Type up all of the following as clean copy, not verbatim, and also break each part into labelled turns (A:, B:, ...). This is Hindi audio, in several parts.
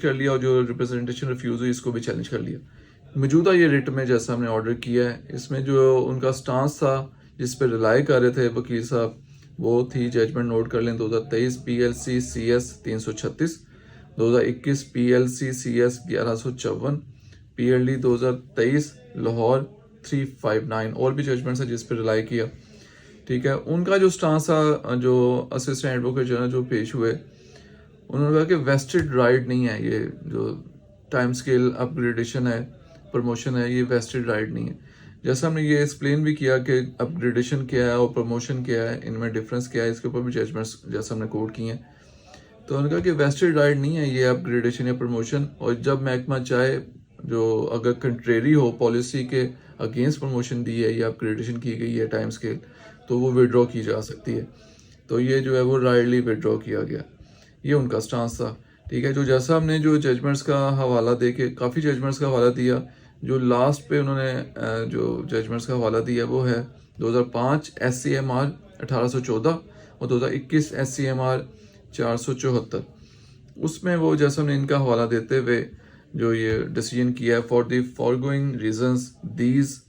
A: कर लिया और जो रिप्रेजेंटेशन रिफ्यूज़ हुई इसको भी चैलेंज कर लिया। मौजूदा ये रिट में जैसा हमने ऑर्डर किया है, इसमें जो उनका स्टांस था जिस पे रिलाई कर रहे थे वकील साहब, वो थी, जजमेंट नोट कर लें, 2023 PLC CS 336, 2021 PLC CS 1154, PLD 2023 Lahore 359, और भी जजमेंट्स हैं जिस पे रिलाई किया। ठीक है, उनका जो स्टांस था, जो असिस्टेंट एडवोकेट जनरल जो पेश हुए, उन्होंने कहा कि वेस्टेड राइट नहीं है, ये जो टाइम स्केल अपग्रेडेशन है, प्रमोशन है, ये वेस्टेड राइट नहीं है। जैसा हमने ये एक्सप्लेन भी किया कि अपग्रेडेशन क्या है और प्रमोशन क्या है, इनमें डिफरेंस क्या है, इसके ऊपर भी जजमेंट्स जैसा हमने कोट किए हैं। तो उन्होंने कहा कि वेस्टेड राइट नहीं है ये अपग्रेडेशन या प्रमोशन, और जब महकमा चाहे, जो अगर कंट्रेरी हो पॉलिसी के अगेंस्ट प्रमोशन दी है या अपग्रेडेशन की गई है टाइम स्केल, तो वो विड्रॉ की जा सकती है। तो ये जो है वो राइटली विड्रॉ किया गया, ये उनका स्टांस था। ठीक है, जो जैसा हमने जो जजमेंट्स का हवाला दे के काफ़ी जजमेंट्स का हवाला दिया, जो लास्ट पे उन्होंने जो जजमेंट्स का हवाला दिया वो है 2005 SCMR 1814 और 2021 SCMR 474। उसमें वो जैसा हमने इनका हवाला देते हुए जो ये डिसीजन किया है, for the foregoing reasons these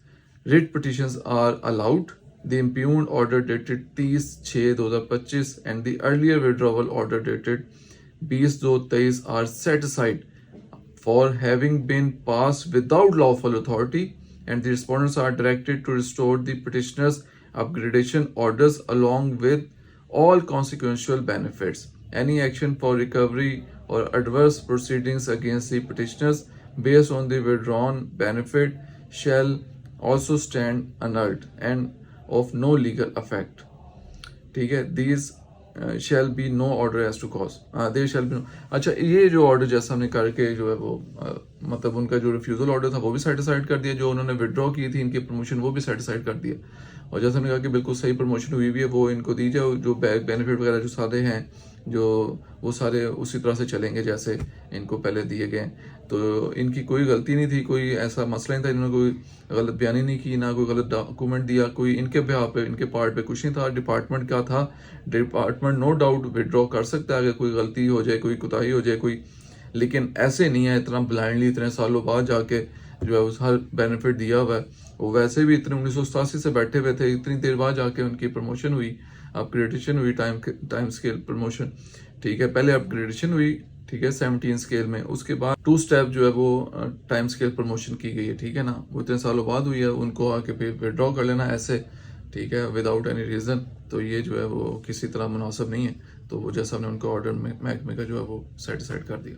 A: writ petitions are allowed, the impugned order dated 30/6/2025 and the earlier withdrawal order dated 20/2/23 are set aside for having been passed without lawful authority, and the respondents are directed to restore the petitioner's upgradation orders along with all consequential benefits. Any action for recovery or adverse proceedings against the petitioners based on the withdrawn benefit shall also stand annulled and of no legal effect. ठीक है, these shall be no order as to cause, there shall be no। अच्छा, ये जो ऑर्डर जैसा हमने करके जो है वो मतलब उनका जो रिफ्यूजल ऑर्डर था वो भी सेटिसाइड कर दिया, जो उन्होंने विड्रॉ की थी इनकी प्रमोशन वो भी सेटिसाइड कर दिया, और जैसा हमने कहा कि बिल्कुल सही प्रमोशन हुई भी है, वो इनको दी जाए, जो बेनिफिट वगैरह जो सारे हैं जो वो सारे उसी तरह से चलेंगे जैसे इनको पहले दिए गए। तो इनकी कोई गलती नहीं थी, कोई ऐसा मसला नहीं था, इन्होंने कोई गलत बयानी नहीं की, ना कोई गलत डॉक्यूमेंट दिया, कोई इनके बिहाफ पे इनके पार्ट पे कुछ नहीं था। डिपार्टमेंट का था, डिपार्टमेंट नो डाउट विड्रॉ कर सकता है अगर कोई गलती हो जाए, कोई कोताही हो जाए कोई, लेकिन ऐसे नहीं है इतना ब्लाइंडली इतने सालों बाद जाके जो है उस हर बेनिफिट दिया हुआ है। वो वैसे भी इतने 1987 से बैठे हुए थे, इतनी देर बाद जाके उनकी प्रमोशन हुई, अपग्रेडेशन हुई, टाइम स्केल प्रमोशन। ठीक है, पहले अपग्रेडेशन हुई, ठीक है, 17 स्केल में, उसके बाद 2 स्टेप जो है वो टाइम स्केल प्रमोशन की गई है। ठीक है ना, वो इतने सालों बाद हुई है, उनको आके फिर विड्रॉ कर लेना ऐसे, ठीक है, विदाउट एनी रीज़न, तो ये जो है वो किसी तरह मुनासिब नहीं है। तो वो जैसा हमने उनका ऑर्डर में महकमे का जो है वो सेटिसाइड कर दिया।